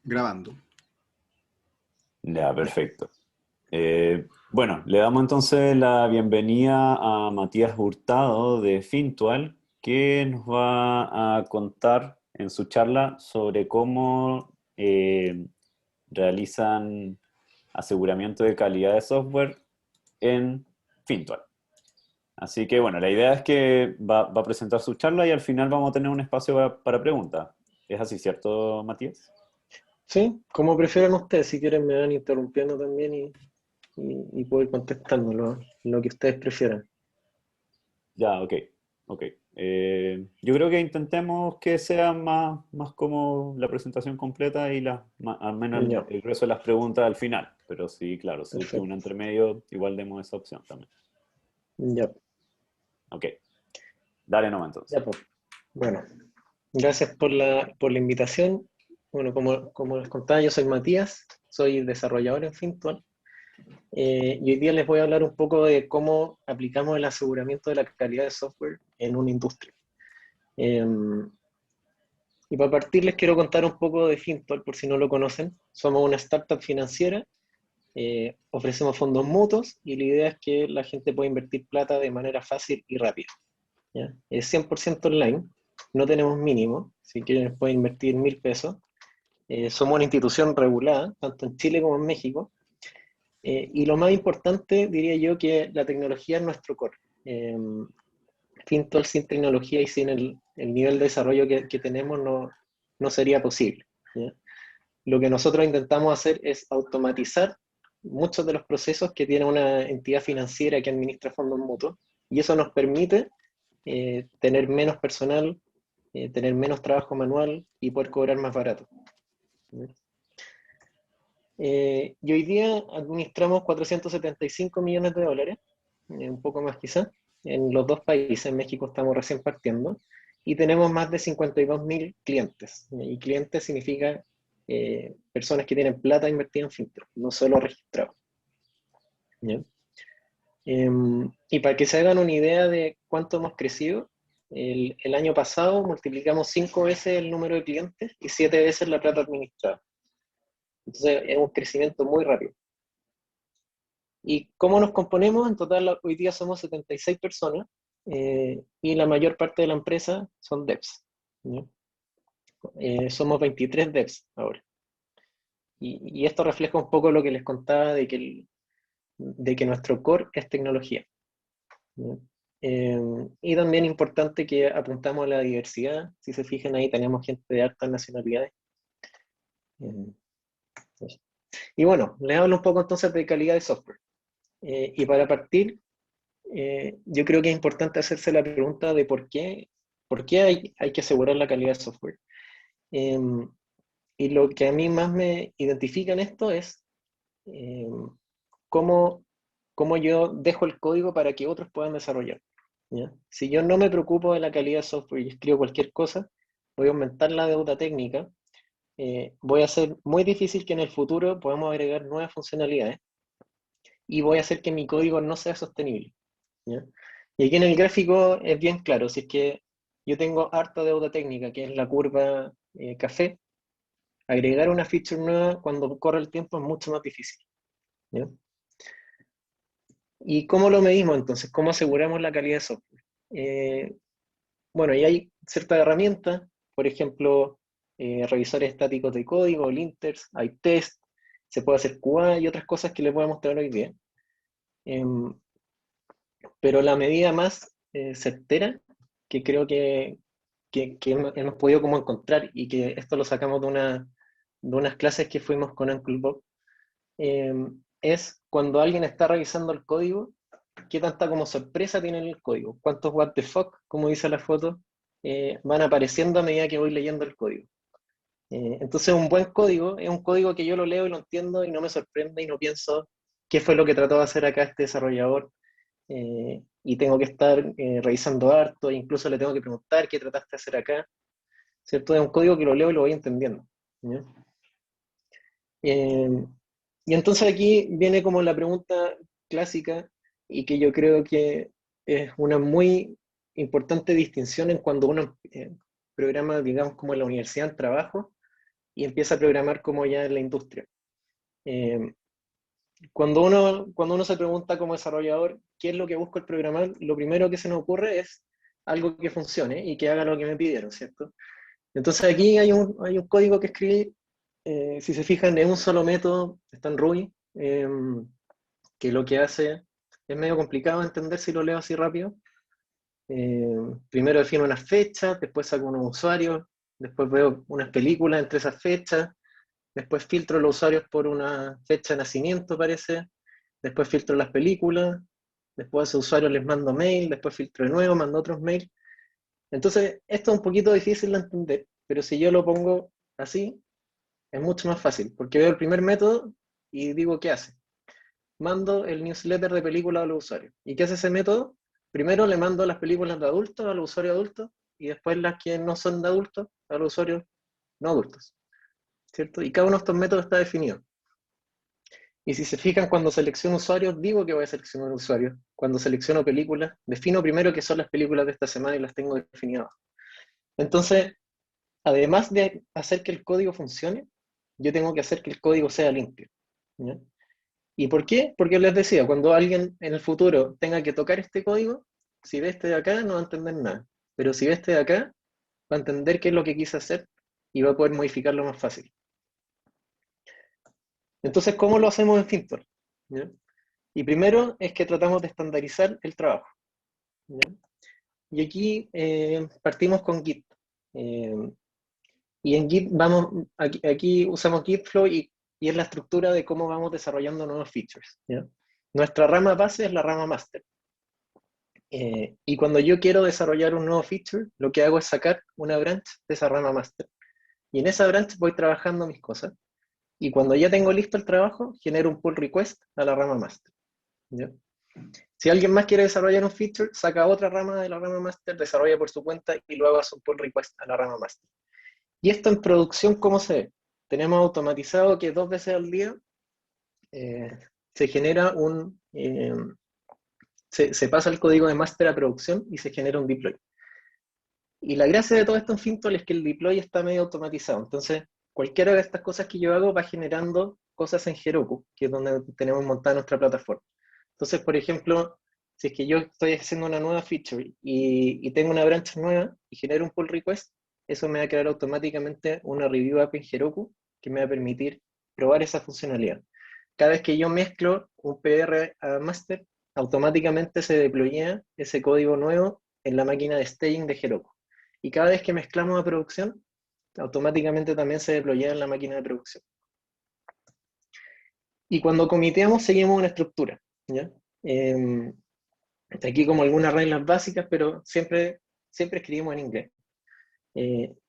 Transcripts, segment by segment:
Grabando. Ya, perfecto. Bueno, le damos entonces la bienvenida a Matías Hurtado de Fintual, que nos va a contar en su charla sobre cómo realizan aseguramiento de calidad de software en Fintual. Así que bueno, la idea es que va a presentar su charla y al final vamos a tener un espacio para preguntas. ¿Es así, cierto, Matías? Sí, como prefieran ustedes, si quieren me van interrumpiendo también y puedo ir contestando lo que ustedes prefieran. Ya, ok, ok. Yo creo que intentemos que sea más como la presentación completa y al menos Ya, el grueso de las preguntas al final. Pero sí, claro, si surge un perfecto. entremedio, igual demos esa opción también. Ya, Ok, dale nomás entonces. ya pues. Bueno, gracias por la invitación. Bueno, como les contaba, yo soy Matías, soy desarrollador en Fintual. Y hoy día les voy a hablar un poco de cómo aplicamos el aseguramiento de la calidad de software en una industria. Y para partir les quiero contar un poco de Fintual, por si no lo conocen. Somos una startup financiera. Ofrecemos fondos mutuos y la idea es que la gente pueda invertir plata de manera fácil y rápida. ¿Ya? Es 100% online, no tenemos mínimo, si quieren pueden invertir 1.000 pesos. Somos una institución regulada, tanto en Chile como en México. Y lo más importante, diría yo, que la tecnología es nuestro core. Fintual sin tecnología y sin el nivel de desarrollo que tenemos no sería posible. ¿Ya? Lo que nosotros intentamos hacer es automatizar muchos de los procesos que tiene una entidad financiera que administra fondos mutuos, y eso nos permite tener menos personal, tener menos trabajo manual y poder cobrar más barato. Y hoy día administramos 475 millones de dólares, un poco más quizás, en los dos países. En México estamos recién partiendo, y tenemos más de 52.000 clientes. Y clientes significa personas que tienen plata invertida en Fintech, no solo registrados. ¿Ya? Y para que se hagan una idea de cuánto hemos crecido, el año pasado multiplicamos 5 veces el número de clientes y 7 veces la plata administrada. Entonces es un crecimiento muy rápido. ¿Y cómo nos componemos? En total, hoy día somos 76 personas, y la mayor parte de la empresa son devs. ¿Ya? Somos 23 devs ahora. Y esto refleja un poco lo que les contaba de que nuestro core es tecnología. ¿Ya? Eh, y también importante que apuntamos a la diversidad. Si se fijan ahí, tenemos gente de hartas nacionalidades. Eh, y bueno, les hablo un poco entonces de calidad de software. Y para partir, yo creo que es importante hacerse la pregunta de por qué hay que asegurar la calidad de software. Eh, y lo que a mí más me identifica en esto es eh, cómo, cómo yo dejo el código para que otros puedan desarrollar. ¿Ya? Si yo no me preocupo de la calidad de software y escribo cualquier cosa, voy a aumentar la deuda técnica, voy a hacer muy difícil que en el futuro podamos agregar nuevas funcionalidades y voy a hacer que mi código no sea sostenible. ¿Ya? Y aquí en el gráfico es bien claro, si es que yo tengo harta deuda técnica, que es la curva café, agregar una feature nueva cuando corre el tiempo es mucho más difícil. ¿Ya? ¿Y cómo lo medimos entonces? ¿Cómo aseguramos la calidad de software? Eh, bueno, y hay ciertas herramientas, por ejemplo, revisores estáticos de código, linters, hay test, se puede hacer QA y otras cosas que les voy a mostrar hoy día. Em, pero la medida más certera que creo que hemos podido como encontrar, y que esto lo sacamos de unas clases que fuimos con Uncle Bob, es cuando alguien está revisando el código, qué tanta como sorpresa tiene el código, cuántos what the fuck, como dice la foto, van apareciendo a medida que voy leyendo el código. Entonces un buen código es un código que yo lo leo y lo entiendo y no me sorprende y no pienso qué fue lo que trató de hacer acá este desarrollador, y tengo que estar revisando harto, e incluso le tengo que preguntar qué trataste de hacer acá, ¿cierto? Es un código que lo leo y lo voy entendiendo. ¿Ya? Eh, y entonces aquí viene como la pregunta clásica, y que yo creo que es una muy importante distinción en cuando uno programa, digamos, como en la universidad, en trabajo, y empieza a programar como ya en la industria. Eh, cuando uno se pregunta como desarrollador qué es lo que busco el programar, lo primero que se nos ocurre es algo que funcione y que haga lo que me pidieron, ¿cierto? Entonces aquí hay un código que escribí, si se fijan, es un solo método, está en Ruby, que lo que hace es medio complicado de entender si lo leo así rápido. Primero defino unas fechas, después saco unos usuarios, después veo unas películas entre esas fechas, después filtro los usuarios por una fecha de nacimiento, parece, después filtro las películas, después a esos usuarios les mando mail, después filtro de nuevo, mando otros mail. Entonces, esto es un poquito difícil de entender, pero si yo lo pongo así, es mucho más fácil, porque veo el primer método y digo qué hace. Mando el newsletter de películas a los usuarios. ¿Y qué hace ese método? Primero le mando las películas de adultos a los usuarios adultos y después las que no son de adultos a los usuarios no adultos, ¿cierto? Y cada uno de estos métodos está definido. Y si se fijan, cuando selecciono usuarios, digo que voy a seleccionar usuarios. Cuando selecciono películas, defino primero qué son las películas de esta semana y las tengo definidas. Entonces, además de hacer que el código funcione, yo tengo que hacer que el código sea limpio, ¿ya? ¿Y por qué? Porque les decía, cuando alguien en el futuro tenga que tocar este código, si ve este de acá no va a entender nada. Pero si ve este de acá, va a entender qué es lo que quise hacer y va a poder modificarlo más fácil. Entonces, ¿cómo lo hacemos en Fintor? ¿Ya? Y primero es que tratamos de estandarizar el trabajo, ¿ya? Y aquí partimos con Git. Eh, y en Git aquí usamos Gitflow y es la estructura de cómo vamos desarrollando nuevos features, ¿ya? Nuestra rama base es la rama master. Y cuando yo quiero desarrollar un nuevo feature, lo que hago es sacar una branch de esa rama master. Y en esa branch voy trabajando mis cosas. Y cuando ya tengo listo el trabajo, genero un pull request a la rama master, ¿ya? Si alguien más quiere desarrollar un feature, saca otra rama de la rama master, desarrolla por su cuenta y luego hace un pull request a la rama master. Y esto en producción, ¿cómo se ve? Tenemos automatizado que 2 veces al día eh, se genera se pasa el código de master a producción y se genera un deploy. Y la gracia de todo esto en Fintol es que el deploy está medio automatizado. Entonces, cualquiera de estas cosas que yo hago va generando cosas en Heroku, que es donde tenemos montada nuestra plataforma. Entonces, por ejemplo, si es que yo estoy haciendo una nueva feature y tengo una branch nueva y genero un pull request, eso me va a crear automáticamente una review app en Heroku que me va a permitir probar esa funcionalidad. Cada vez que yo mezclo un PR a master, automáticamente se deploya ese código nuevo en la máquina de staging de Heroku. Y cada vez que mezclamos a producción, automáticamente también se deploya en la máquina de producción. Y cuando comiteamos, seguimos una estructura, ¿ya? Aquí como algunas reglas básicas, pero siempre escribimos en inglés.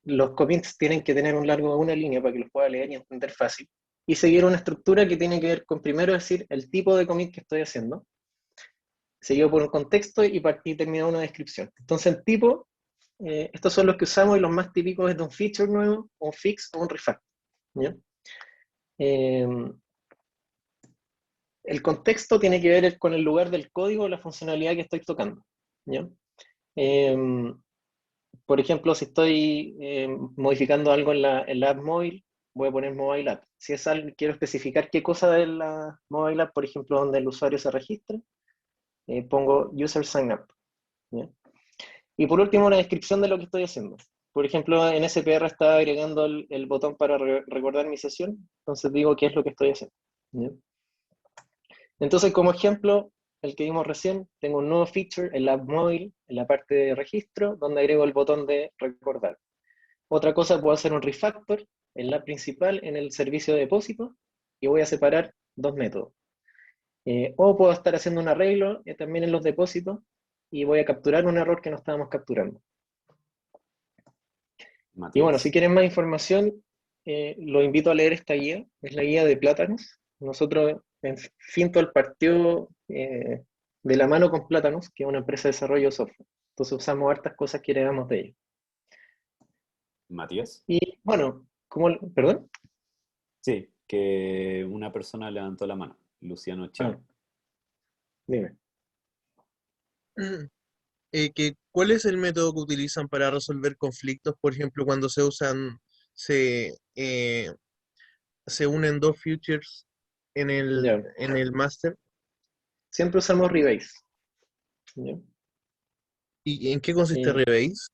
Los commits tienen que tener un largo de una línea para que los pueda leer y entender fácil. Y seguir una estructura que tiene que ver con primero decir el tipo de commit que estoy haciendo, seguido por un contexto y terminar una descripción. Entonces el tipo, estos son los que usamos y los más típicos es de un feature nuevo, un fix o un refactor, ¿ya? Eh, el contexto tiene que ver con el lugar del código o la funcionalidad que estoy tocando, ¿ya? Eh, por ejemplo, si estoy modificando algo en la app móvil, voy a poner mobile app. Si es algo, quiero especificar qué cosa de la mobile app, por ejemplo, donde el usuario se registra, pongo user sign up, ¿ya? Y por último, una descripción de lo que estoy haciendo. Por ejemplo, en SPR está agregando el botón para recordar mi sesión, entonces digo qué es lo que estoy haciendo, ¿ya? Entonces, como ejemplo, el que vimos recién, tengo un nuevo feature en la app móvil, en la parte de registro, donde agrego el botón de recordar. Otra cosa, puedo hacer un refactor en la principal, en el servicio de depósito, y voy a separar dos métodos. O puedo estar haciendo un arreglo también en los depósitos y voy a capturar un error que no estábamos capturando. Y bueno, si Matías. quieren más información, los invito a leer esta guía, es la guía de Plátanos. Nosotros en Fintol partió de la mano con Plátanos, que es una empresa de desarrollo de software. Entonces usamos hartas cosas que heredamos de ellos. Matías. Y bueno, ¿perdón? Sí, que una persona levantó la mano, Luciano Ah, Chao. dime. ¿Cuál es el método que utilizan para resolver conflictos, por ejemplo, cuando se usan se, se unen dos futures Ya. en el master. Siempre usamos Rebase. ¿Ya? ¿Y en qué consiste Eh, Rebase?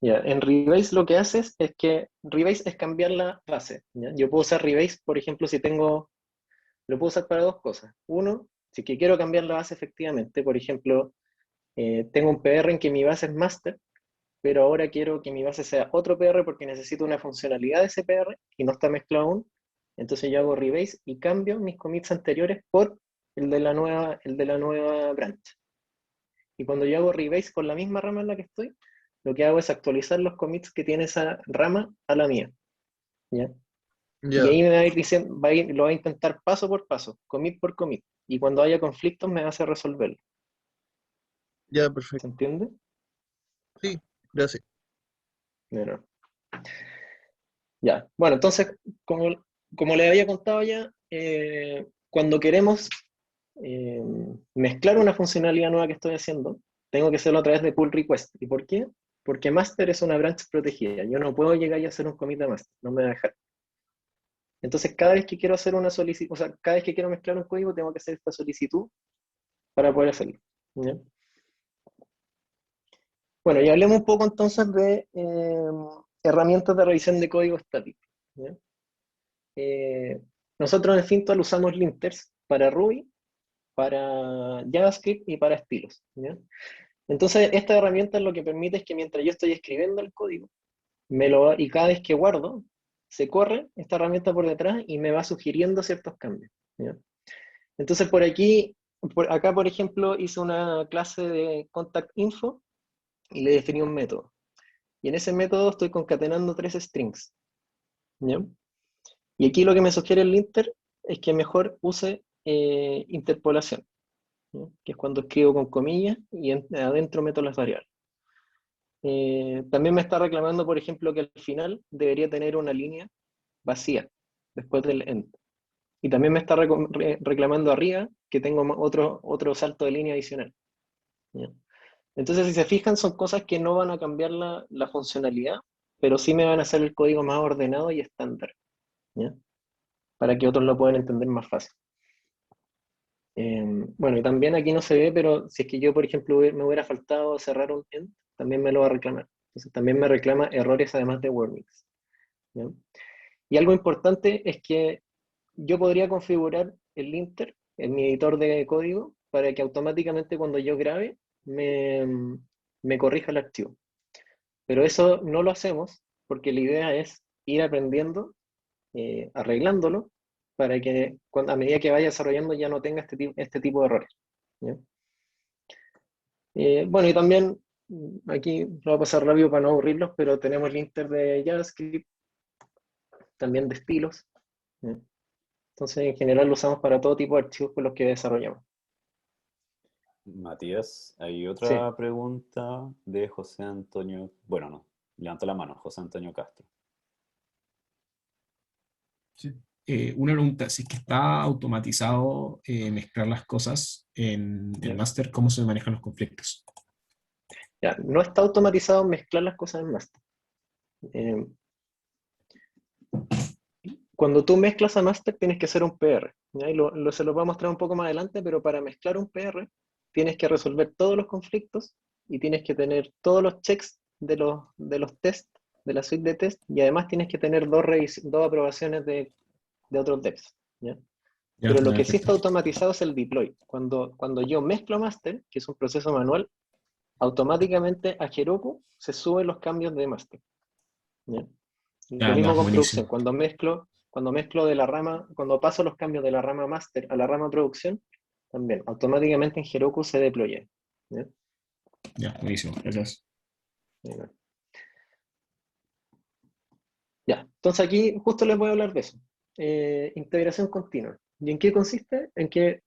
ya, en Rebase lo que haces es que Rebase es cambiar la base. ¿Ya? Yo puedo usar Rebase, por ejemplo, si tengo, lo puedo usar para dos cosas. Uno, si que quiero cambiar la base efectivamente, por ejemplo, tengo un PR en que mi base es master, pero ahora quiero que mi base sea otro PR porque necesito una funcionalidad de ese PR y no está mezclado aún. Entonces yo hago rebase y cambio mis commits anteriores por el de la nueva branch. Y cuando yo hago rebase con la misma rama en la que estoy, lo que hago es actualizar los commits que tiene esa rama a la mía. ¿Ya? Y Ya, ahí me va a ir diciendo, lo va a intentar paso por paso, commit por commit. Y cuando haya conflictos me hace resolverlo. ya, ¿Se perfecto. entiende? Sí, gracias. Bueno, ya. Bueno, entonces, como le había contado ya, cuando queremos eh, mezclar una funcionalidad nueva que estoy haciendo, tengo que hacerlo a través de pull request. ¿Y por qué? Porque master es una branch protegida. Yo no puedo llegar y hacer un commit de master, no me va a dejar. Entonces, cada vez que quiero hacer una solicitud, o sea, cada vez que quiero mezclar un código, tengo que hacer esta solicitud para poder hacerlo. ¿Ya? Bueno, y hablemos un poco entonces de herramientas de revisión de código estático. ¿Ya? Eh, Nosotros en Fintual usamos linters para Ruby, para JavaScript y para estilos. ¿Ya? Entonces, esta herramienta lo que permite es que mientras yo estoy escribiendo el código, y cada vez que guardo, se corre esta herramienta por detrás y me va sugiriendo ciertos cambios. ¿Ya? Entonces, acá, por ejemplo, hice una clase de contact info y le definí un método. Y en ese método estoy concatenando tres strings. ¿Ya? Y aquí lo que me sugiere el linter es que mejor use interpolación, ¿no? Que es cuando escribo con comillas y adentro meto las variables. También me está reclamando, por ejemplo, que al final debería tener una línea vacía después del end. Y también me está reclamando arriba que tengo otro salto de línea adicional. ¿Ya? Entonces, si se fijan, son cosas que no van a cambiar la funcionalidad, pero sí me van a hacer el código más ordenado y estándar, ¿ya? Para que otros lo puedan entender más fácil. Bueno, y también aquí no se ve, pero si es que yo, por ejemplo, me hubiera faltado cerrar un end, también me lo va a reclamar. Entonces también me reclama errores además de warnings. ¿Ya? Y algo importante es que yo podría configurar el linter en mi editor de código para que automáticamente cuando yo grabe me corrija el archivo. Pero eso no lo hacemos porque la idea es ir aprendiendo, arreglándolo, para que a medida que vaya desarrollando ya no tenga este tipo de errores. ¿Ya? Bueno, y también aquí lo voy a pasar rápido para no aburrirlos, pero tenemos el linter de JavaScript, también de estilos. ¿Ya? Entonces, en general lo usamos para todo tipo de archivos con los que desarrollamos. Matías, hay Sí, otra pregunta de José Antonio. Bueno, no, levanta la mano, José Antonio Castro. Sí. Una pregunta, si es que está automatizado mezclar las cosas en ¿ya? master, ¿cómo se manejan los conflictos? Ya, no está automatizado mezclar las cosas en master. Eh, Cuando tú mezclas a master tienes que hacer un PR. ¿Ya? Y se lo voy a mostrar un poco más adelante, pero para mezclar un PR tienes que resolver todos los conflictos y tienes que tener todos los checks de los tests, de la suite de test, y además tienes que tener dos aprobaciones de otros devs. ¿Ya? Ya, Pero lo ya, que sí perfecto. está automatizado es el deploy. Cuando yo mezclo master, que es un proceso manual, automáticamente a Heroku se suben los cambios de master. ¿Ya? Lo Ya, mismo ya, con producción. buenísimo. Cuando mezclo de la rama, cuando paso los cambios de la rama master a la rama producción, también automáticamente en Heroku se deploya. ¿Ya? Ya, buenísimo. Gracias. Ya. Entonces aquí justo les voy a hablar de eso. Integración continua. ¿Y en qué consiste? En que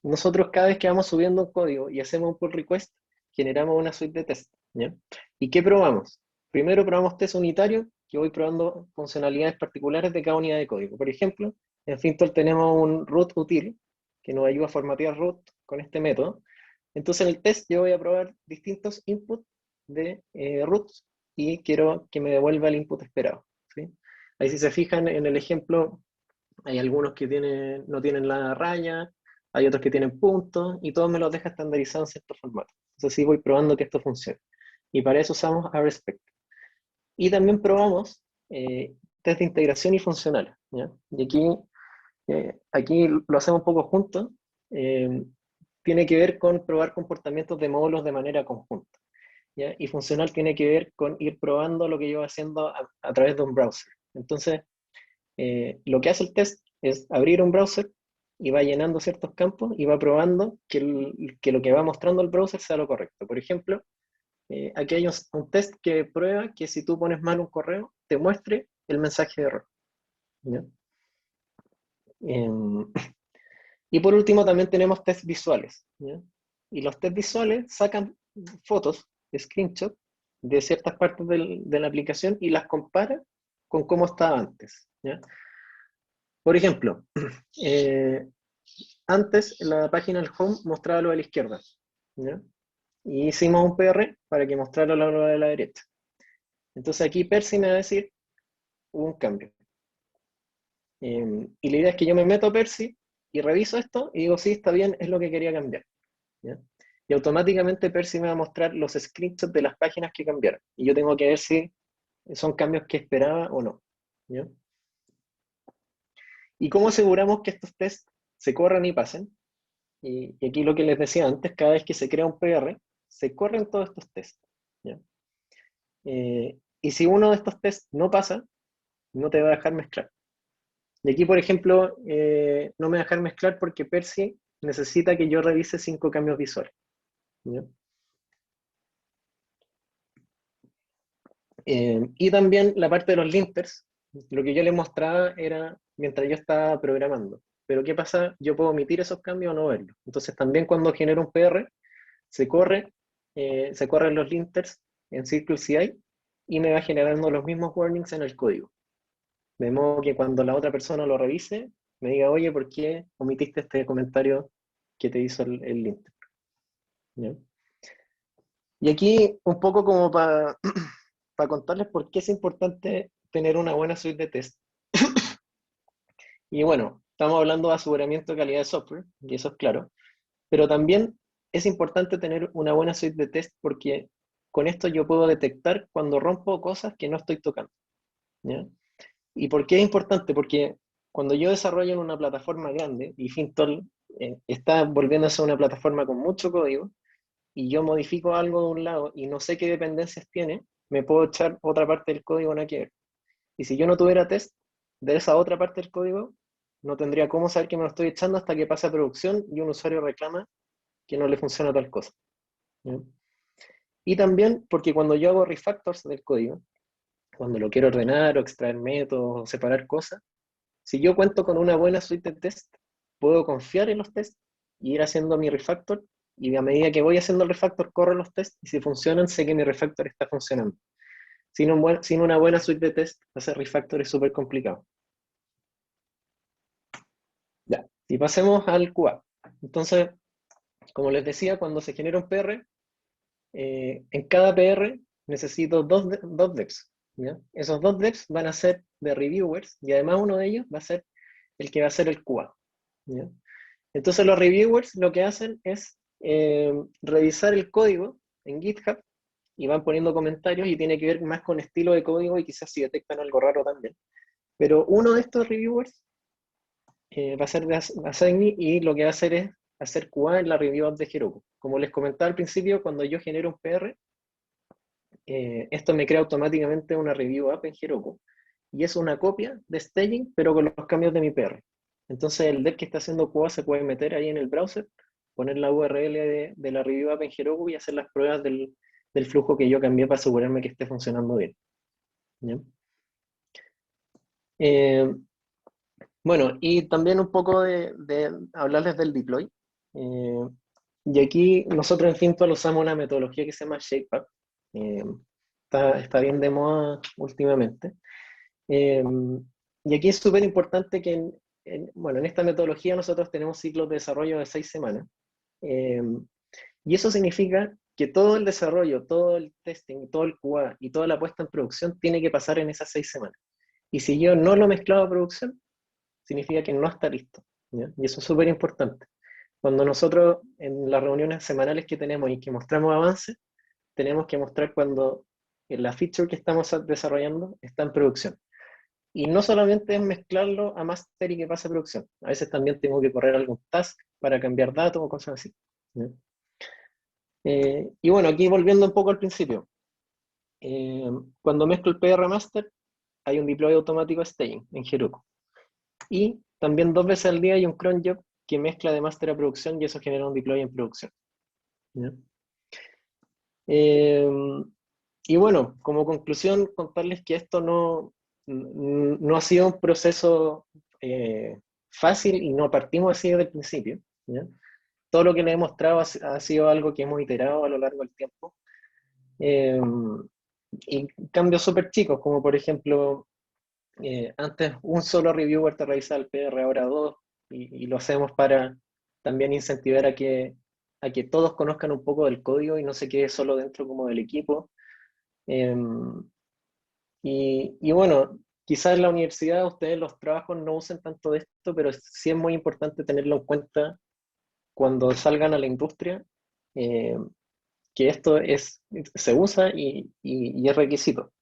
nosotros cada vez que vamos subiendo un código y hacemos un pull request, generamos una suite de test. ¿Ya? ¿Y qué probamos? Primero probamos test unitario, que voy probando funcionalidades particulares de cada unidad de código. Por ejemplo, en Fintual tenemos un root util, que nos ayuda a formatear root con este método. Entonces en el test yo voy a probar distintos inputs de root y quiero que me devuelva el input esperado. ¿Sí? Ahí si se fijan en el ejemplo, hay algunos que no tienen la raya, hay otros que tienen puntos, y todos me los deja estandarizado en cierto formato. Entonces sí voy probando que esto funcione. Y para eso usamos RSpec. Y también probamos test de integración y funcionales, ¿ya? Y aquí lo hacemos un poco juntos. Tiene que ver con probar comportamientos de módulos de manera conjunta, ¿ya? Y funcional tiene que ver con ir probando lo que yo voy haciendo a través de un browser. Entonces, lo que hace el test es abrir un browser y va llenando ciertos campos y va probando que lo que va mostrando el browser sea lo correcto. Por ejemplo, aquí hay un test que prueba que si tú pones mal un correo, te muestre el mensaje de error, ¿ya? Em, y por último también tenemos test visuales, ¿ya? Y los test visuales sacan fotos, screenshots, de ciertas partes de la aplicación y las compara con cómo estaba antes, ¿ya? Por ejemplo, antes la página del home mostraba lo de la izquierda, ¿ya? Y hicimos un PR para que mostrara lo de la derecha. Entonces aquí Percy me va a decir, hubo un cambio. Y la idea es que yo me meto a Percy y reviso esto y digo, sí, está bien, es lo que quería cambiar, ¿ya? Y automáticamente Percy me va a mostrar los screenshots de las páginas que cambiaron. Y yo tengo que ver si son cambios que esperaba o no, ¿ya? ¿Y cómo aseguramos que estos tests se corran y pasen? Y aquí lo que les decía antes, cada vez que se crea un PR, se corren todos estos tests, ¿ya? Y si uno de estos tests no pasa, no te va a dejar mezclar. Y aquí, por ejemplo, no me va a dejar mezclar porque Percy necesita que yo revise 5 cambios visuales, ¿ya? Y también la parte de los linters, lo que yo les mostraba era mientras yo estaba programando. Pero ¿qué pasa? Yo puedo omitir esos cambios o no verlos. Entonces también cuando genero un PR, se corren los linters en CircleCI y me va generando los mismos warnings en el código. De modo que cuando la otra persona lo revise, me diga, oye, ¿por qué omitiste este comentario que te hizo el linter? ¿Ya? Y aquí un poco como para contarles por qué es importante tener una buena suite de test. Y bueno, estamos hablando de aseguramiento de calidad de software, y eso es claro, pero también es importante tener una buena suite de test porque con esto yo puedo detectar cuando rompo cosas que no estoy tocando, ¿ya? ¿Y por qué es importante? Porque cuando yo desarrollo en una plataforma grande, y Fintol está volviéndose una plataforma con mucho código, y yo modifico algo de un lado y no sé qué dependencias tiene, me puedo echar otra parte del código nada que ver. Y si yo no tuviera test de esa otra parte del código, no tendría cómo saber que me lo estoy echando hasta que pase a producción y un usuario reclama que no le funciona tal cosa, ¿ya? Y también porque cuando yo hago refactors del código, cuando lo quiero ordenar o extraer métodos o separar cosas, si yo cuento con una buena suite de test, puedo confiar en los tests y ir haciendo mi refactor, y a medida que voy haciendo el refactor, corro los tests, y si funcionan, sé que mi refactor está funcionando. Sin una buena suite de test, hacer refactor es súper complicado. Ya, y pasemos al QA. Entonces, como les decía, cuando se genera un PR, en cada PR necesito dos devs, ¿ya? Esos dos devs van a ser de reviewers y además uno de ellos va a ser el que va a ser el QA, ¿ya? Entonces los reviewers lo que hacen es revisar el código en GitHub y van poniendo comentarios y tiene que ver más con estilo de código y quizás si detectan algo raro también. Pero uno de estos reviewers va a ser de Assigny y lo que va a hacer es hacer QA en la review app de Heroku. Como les comentaba al principio, cuando yo genero un PR, esto me crea automáticamente una review app en Heroku. Y es una copia de staging, pero con los cambios de mi PR. Entonces el dev que está haciendo QA se puede meter ahí en el browser, poner la URL de la review app en Heroku y hacer las pruebas del flujo que yo cambié para asegurarme que esté funcionando bien, ¿ya? Bueno, y también un poco de hablarles del deploy. Y aquí nosotros en Fintol usamos una metodología que se llama ShapeUp. Está bien de moda últimamente. Y aquí es súper importante que, bueno, en esta metodología nosotros tenemos ciclos de desarrollo de 6 semanas. Y eso significa que todo el desarrollo, todo el testing, todo el QA y toda la puesta en producción tiene que pasar en esas 6 semanas. Y si yo no lo mezclado a producción, significa que no está listo, ¿ya? Y eso es súper importante. Cuando nosotros en las reuniones semanales que tenemos y que mostramos avances, tenemos que mostrar cuando la feature que estamos desarrollando está en producción. Y no solamente es mezclarlo a master y que pase a producción. A veces también tengo que correr algún task para cambiar datos o cosas así, ¿ya? Y bueno, aquí volviendo un poco al principio. Cuando mezclo el PR master, hay un deploy automático de staging en Heroku. Y también 2 veces al día hay un cron job que mezcla de master a producción y eso genera un deploy en producción, ¿ya? Y bueno, como conclusión, contarles que esto no ha sido un proceso fácil y no partimos así desde el principio, ¿ya? Todo lo que les he mostrado ha sido algo que hemos iterado a lo largo del tiempo. Y cambios súper chicos, como por ejemplo, antes un solo reviewer te revisaba el PR, ahora 2, y lo hacemos para también incentivar a que todos conozcan un poco del código y no se quede solo dentro como del equipo. Y bueno, quizás en la universidad ustedes los trabajos no usen tanto de esto, pero sí es muy importante tenerlo en cuenta cuando salgan a la industria, eh, que esto se usa y es requisito.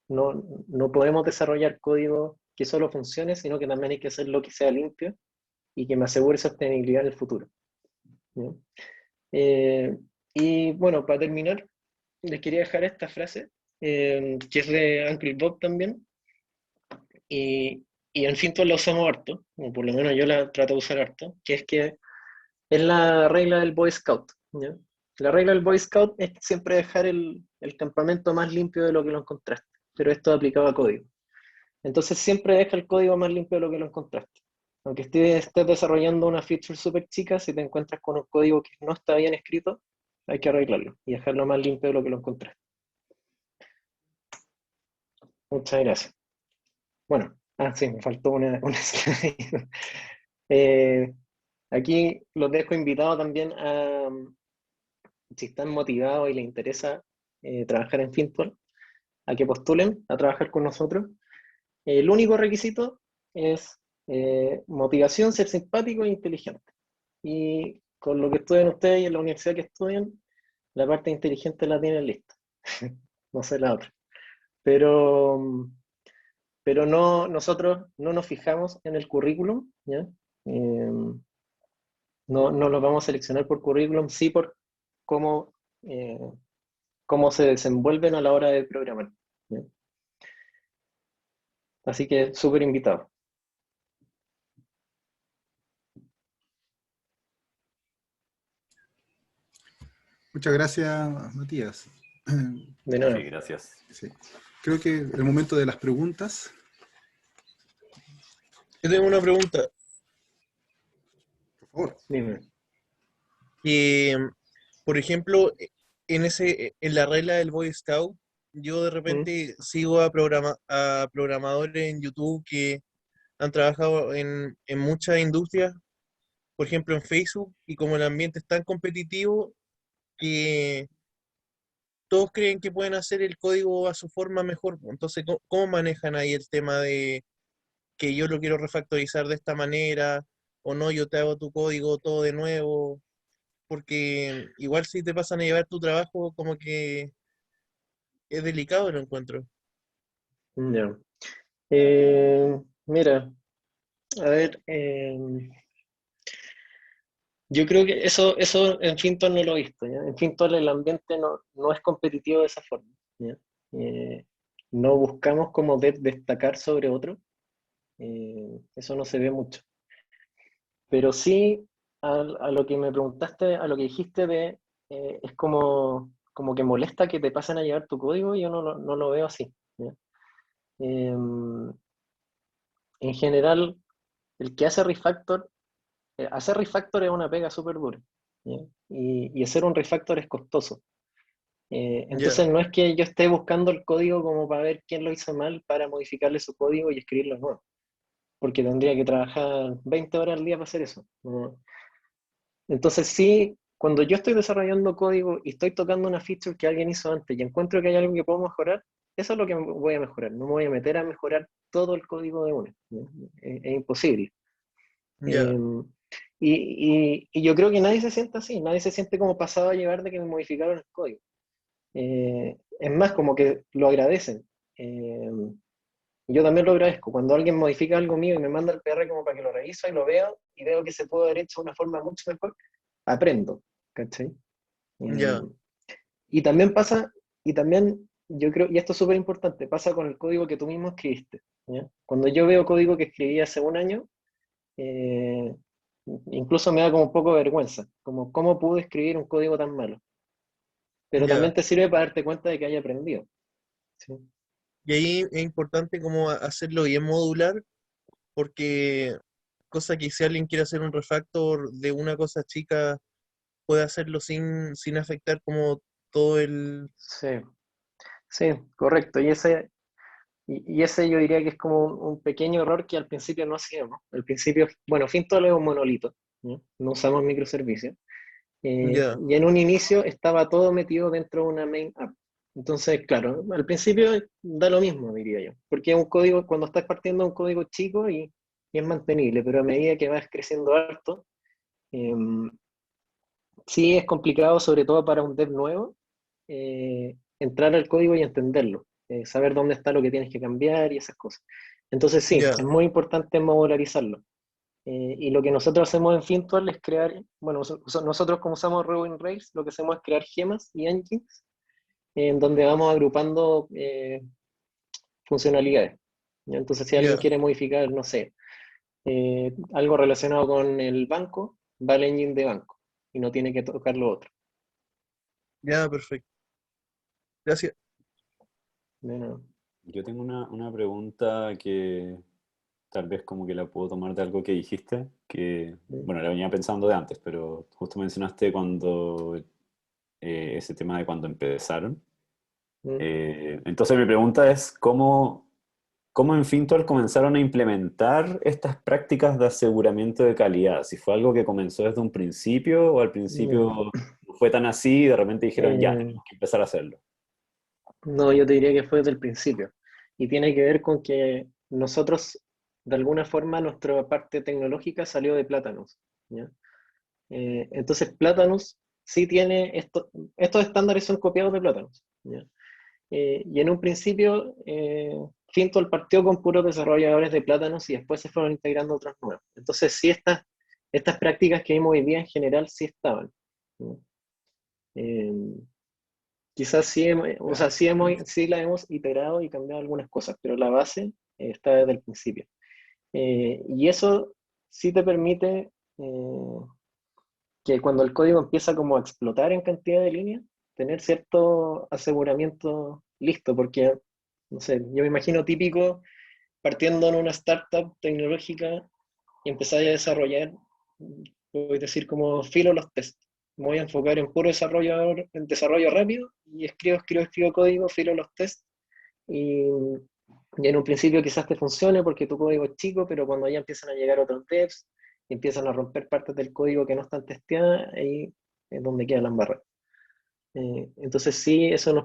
No podemos desarrollar código que solo funcione, sino que también hay que hacerlo que sea limpio y que me asegure sostenibilidad en el futuro, ¿ya? Y bueno, para terminar, les quería dejar esta frase, que es de Uncle Bob también, y en fin, todos la usamos harto, o por lo menos yo la trato de usar harto, que es la regla del Boy Scout, ¿ya? La regla del Boy Scout es siempre dejar el campamento más limpio de lo que lo encontraste, pero esto es aplicado a código. Entonces siempre deja el código más limpio de lo que lo encontraste. Aunque estés desarrollando una feature súper chica, si te encuentras con un código que no está bien escrito, hay que arreglarlo y dejarlo más limpio de lo que lo encontraste. Muchas gracias. Bueno, sí, me faltó una slide. Aquí los dejo invitados también a, si están motivados y les interesa trabajar en Fintwall, a que postulen a trabajar con nosotros. El único requisito es motivación, ser simpático e inteligente. Y con lo que estudian ustedes y en la universidad que estudian, la parte inteligente la tienen lista. No sé la otra. Pero no, nosotros no nos fijamos en el currículum, ¿ya? No los vamos a seleccionar por currículum, sí por cómo, eh, cómo se desenvuelven a la hora de programar, ¿ya? Así que súper invitado. Muchas gracias, Matías. De nuevo. Sí, gracias. Sí. Creo que el momento de las preguntas. Yo tengo una pregunta. Por favor. Dime. Por ejemplo, en la regla del Boy Scout, yo de repente sigo a programadores en YouTube que han trabajado en muchas industrias, por ejemplo en Facebook, y como el ambiente es tan competitivo que todos creen que pueden hacer el código a su forma mejor. Entonces, ¿cómo manejan ahí el tema de que yo lo quiero refactorizar de esta manera, o no, yo te hago tu código todo de nuevo? Porque igual si te pasan a llevar tu trabajo, como que es delicado el encuentro. Ya. Mira, a ver, yo creo que eso en Fintual no lo he visto, ¿ya? En Fintual el ambiente no es competitivo de esa forma, ¿ya? No buscamos como destacar sobre otro, eso no se ve mucho. Pero sí, a lo que me preguntaste, a lo que dijiste es como que molesta que te pasen a llevar tu código, y yo no lo veo así, ¿ya? En general, el que hacer refactor es una pega súper dura, ¿ya? Y hacer un refactor es costoso. Ya, Entonces no es que yo esté buscando el código como para ver quién lo hizo mal para modificarle su código y escribirlo nuevo, porque tendría que trabajar 20 horas al día para hacer eso, ¿no? Entonces sí, cuando yo estoy desarrollando código y estoy tocando una feature que alguien hizo antes y encuentro que hay algo que puedo mejorar, eso es lo que voy a mejorar. No me voy a meter a mejorar todo el código de una, ¿no? Es imposible. Ya, Y yo creo que nadie se siente así, nadie se siente como pasado a llevar de que me modificaron el código. Es más, como que lo agradecen. Yo también lo agradezco. Cuando alguien modifica algo mío y me manda el PR como para que lo revise y lo veo, y veo que se puede haber hecho de una forma mucho mejor, aprendo, ¿cachai? ya, Y también pasa, y también yo creo, y esto es súper importante, pasa con el código que tú mismo escribiste, ¿ya? Cuando yo veo código que escribí hace un año, eh, incluso me da como un poco de vergüenza, como cómo pude escribir un código tan malo. Pero ya. también te sirve para darte cuenta de que hay aprendido. ¿Sí? Y ahí es importante como hacerlo bien modular, porque cosa que si alguien quiere hacer un refactor de una cosa chica, puede hacerlo sin afectar como todo el... Sí, sí, correcto. Y ese yo diría que es como un pequeño error que al principio no hacíamos. Al principio, bueno, Fintol es un monolito, ¿no? No usamos microservicios. Ya, Y en un inicio estaba todo metido dentro de una main app. Entonces, claro, al principio da lo mismo, diría yo. Porque es un código, cuando estás partiendo un código chico y es mantenible, pero a medida que vas creciendo harto, eh, sí es complicado, sobre todo para un dev nuevo, entrar al código y entenderlo, saber dónde está lo que tienes que cambiar y esas cosas. Entonces sí, ya, es muy importante modularizarlo. Y lo que nosotros hacemos en Fintual es crear, bueno, nosotros como usamos Ruby on Rails, lo que hacemos es crear gemas y engines en donde vamos agrupando funcionalidades. ¿Ya? Entonces si alguien ya, quiere modificar, no sé, algo relacionado con el banco, va al engine de banco y no tiene que tocar lo otro. ya, perfecto. Gracias. Bueno, Yo tengo una pregunta que tal vez como que la puedo tomar de algo que dijiste, que, mm, bueno, la venía pensando de antes, pero justo mencionaste cuando ese tema de cuando empezaron. mm, Entonces mi pregunta es, ¿cómo en Fintual comenzaron a implementar estas prácticas de aseguramiento de calidad? Si fue algo que comenzó desde un principio o al principio ya. no fue tan así y de repente dijeron, ya, Eh, tenemos que empezar a hacerlo. no, yo te diría que fue desde el principio. Y tiene que ver con que nosotros, de alguna forma, nuestra parte tecnológica salió de Plátanos. ¿Ya? Entonces, Plátanos sí tiene estos estándares son copiados de Plátanos. ¿Ya? Y en un principio, Fintol partió con puros desarrolladores de Plátanos y después se fueron integrando otros nuevos. Entonces, sí, estas prácticas que vimos hoy día en general sí estaban. ¿Ya? Eh, Quizás sí, o sea, Ya. sí la hemos iterado y cambiado algunas cosas, pero la base está desde el principio. Y eso sí te permite que cuando el código empieza como a explotar en cantidad de líneas, tener cierto aseguramiento listo, porque, no sé, yo me imagino típico partiendo en una startup tecnológica y empezar a desarrollar, voy a decir como filo los test. Me voy a enfocar en puro desarrollo, en desarrollo rápido y escribo código, filo los test y en un principio quizás te funcione porque tu código es chico, pero cuando ya empiezan a llegar otros devs y empiezan a romper partes del código que no están testeadas, ahí es donde queda la embarrada. Entonces sí, eso nos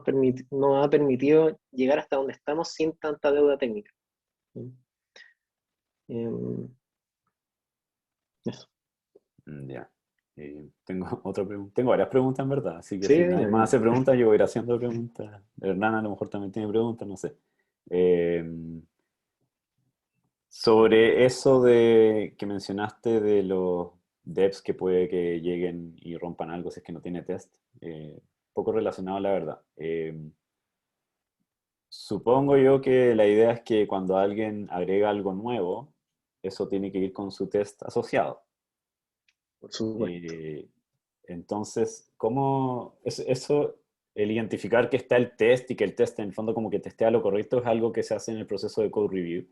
ha permitido llegar hasta donde estamos sin tanta deuda técnica. Eh, Eso. Ya. Tengo otra pregunta. Tengo varias preguntas en verdad, así que Sí, si nadie dime, más dime. hace preguntas, yo voy a ir haciendo preguntas. Hernán a lo mejor también tiene preguntas, no sé. Eh, Sobre eso de que mencionaste de los devs que puede que lleguen y rompan algo si es que no tiene test, poco relacionado la verdad. Supongo yo que la idea es que cuando alguien agrega algo nuevo, eso tiene que ir con su test asociado. Por supuesto. Eh, entonces, ¿cómo eso, el identificar que está el test y que el test en el fondo como que testea lo correcto es algo que se hace en el proceso de code review?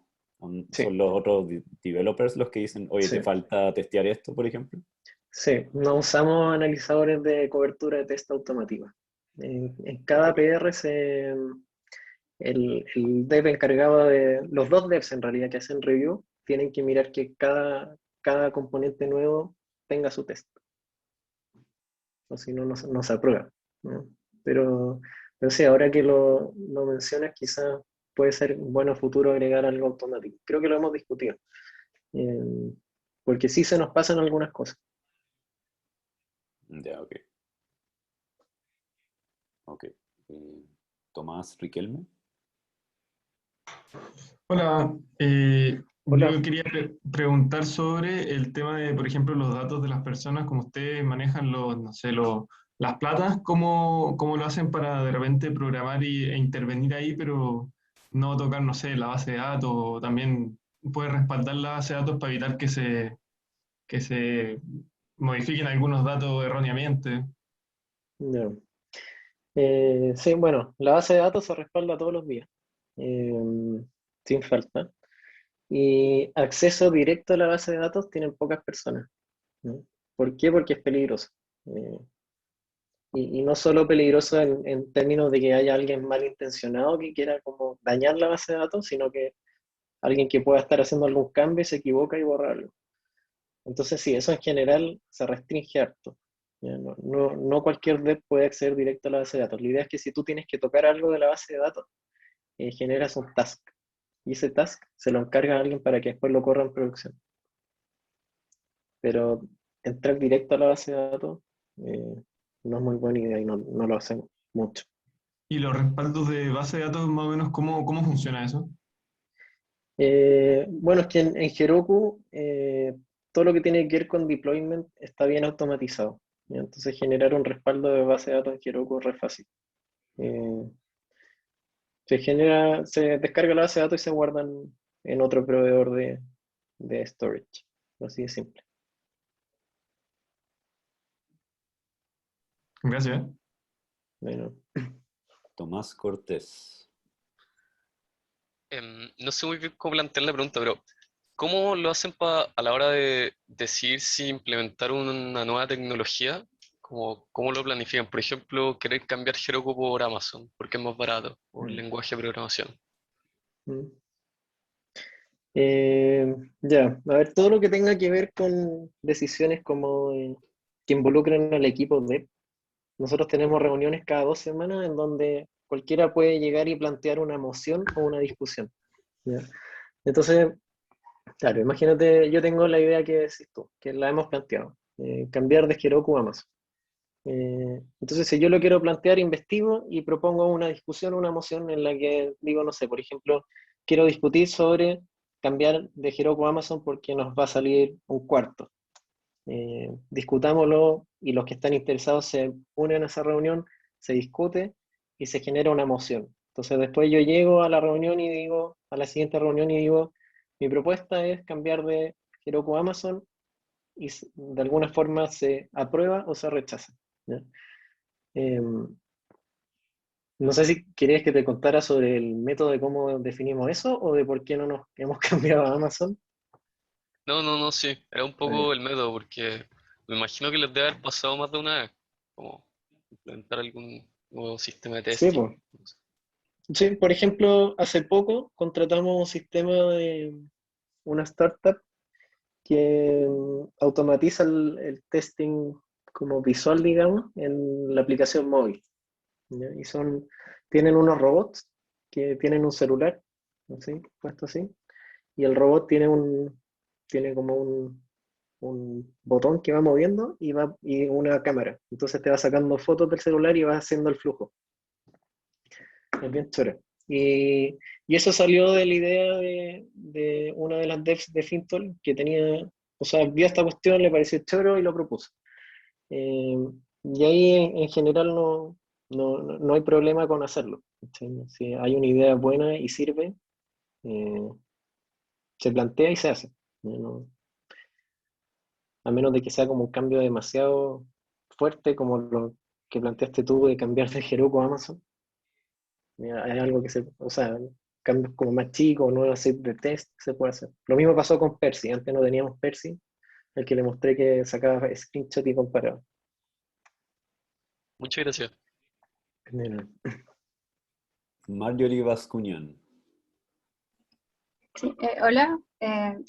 Sí, ¿Son los otros developers los que dicen, oye, te sí, falta testear esto, por ejemplo? sí. No usamos analizadores de cobertura de test automática. En cada PR el dev encargado los dos devs en realidad que hacen review, tienen que mirar que cada componente nuevo tenga su test, o si no, no se aprueba, ¿no? Pero, Pero sí, ahora que lo mencionas, quizás puede ser bueno a futuro agregar algo automático. Creo que lo hemos discutido. Eh, Porque sí se nos pasan algunas cosas. Ya, ok. Ok. Tomás Riquelme. Hola, Hola. yo quería preguntar sobre el tema de, por ejemplo, los datos de las personas, como ustedes manejan los, no sé, las platas, ¿cómo lo hacen para de repente programar e intervenir ahí, pero no tocar, no sé, la base de datos, o también puede respaldar la base de datos para evitar que se modifiquen algunos datos erróneamente? Ya. Sí, bueno, la base de datos se respalda todos los días, eh, sin falta. Y acceso directo a la base de datos tienen pocas personas, ¿no? ¿Por qué? Porque es peligroso. Eh, y no solo peligroso en términos de que haya alguien malintencionado que quiera como dañar la base de datos, sino que alguien que pueda estar haciendo algún cambio y se equivoca y borra algo. Entonces, sí, eso en general se restringe harto. Ya, no cualquier dev puede acceder directo a la base de datos. La idea es que si tú tienes que tocar algo de la base de datos, generas un task. Y ese task se lo encarga a alguien para que después lo corra en producción. Pero entrar directo a la base de datos no es muy buena idea y no lo hacemos mucho. Y los respaldos de base de datos, más o menos, ¿cómo funciona eso? Bueno, es que en Heroku todo lo que tiene que ver con deployment está bien automatizado, ¿ya? Entonces generar un respaldo de base de datos en Heroku es re fácil. Eh, se descarga la base de datos y se guardan en otro proveedor de storage. Así de simple. Gracias. Bueno, Tomás Cortés. No sé muy bien cómo plantear la pregunta, pero ¿cómo lo hacen a la hora de decidir si implementar una nueva tecnología? ¿Cómo lo planifican? Por ejemplo, querer cambiar Heroku por Amazon, porque es más barato, o el mm, lenguaje de programación. mm. Ya, a ver, todo lo que tenga que ver con decisiones como que involucren al equipo de. Nosotros tenemos reuniones cada 2 semanas en donde cualquiera puede llegar y plantear una moción o una discusión, ¿ya? Entonces, claro, imagínate, yo tengo la idea que decís tú, que la hemos planteado, cambiar de Heroku a Amazon. Entonces, si yo lo quiero plantear, investigo y propongo una discusión, una moción en la que digo, no sé, por ejemplo, quiero discutir sobre cambiar de Heroku a Amazon porque nos va a salir un cuarto. Discutámoslo y los que están interesados se unen a esa reunión, se discute y se genera una moción. Entonces después yo llego a la reunión y digo, a la siguiente reunión y digo, mi propuesta es cambiar de Heroku a Amazon y de alguna forma se aprueba o se rechaza, ¿ya? No sé si querías que te contara sobre el método de cómo definimos eso o de por qué no nos hemos cambiado a Amazon. No, no, no, sí, era un Eh, poco el método, porque me imagino que les debe haber pasado más de una vez, como implementar algún nuevo sistema de sí, testing. pues. Sí, por ejemplo, hace poco contratamos un sistema de una startup que automatiza el testing como visual, digamos, en la aplicación móvil, ¿ya? Y tienen unos robots que tienen un celular, así, puesto así, y el robot tiene como un botón que va moviendo y una cámara. Entonces te va sacando fotos del celular y vas haciendo el flujo. Es bien chévere. Y eso salió de la idea de una de las devs de Fintol que tenía, o sea, vio esta cuestión, le pareció chévere y lo propuso. Eh, y ahí en general no hay problema con hacerlo, ¿cachai? Si hay una idea buena y sirve, eh, se plantea y se hace. A menos de que sea como un cambio demasiado fuerte como lo que planteaste tú de cambiar de Heroku a Amazon. Hay algo o sea, cambios como más chicos, nuevos sets de test se puede hacer. Lo mismo pasó con Percy, antes no teníamos Percy, el que le mostré que sacaba screenshot y comparaba. Muchas gracias. Mira. Marjorie Bascuñán. Sí, hola,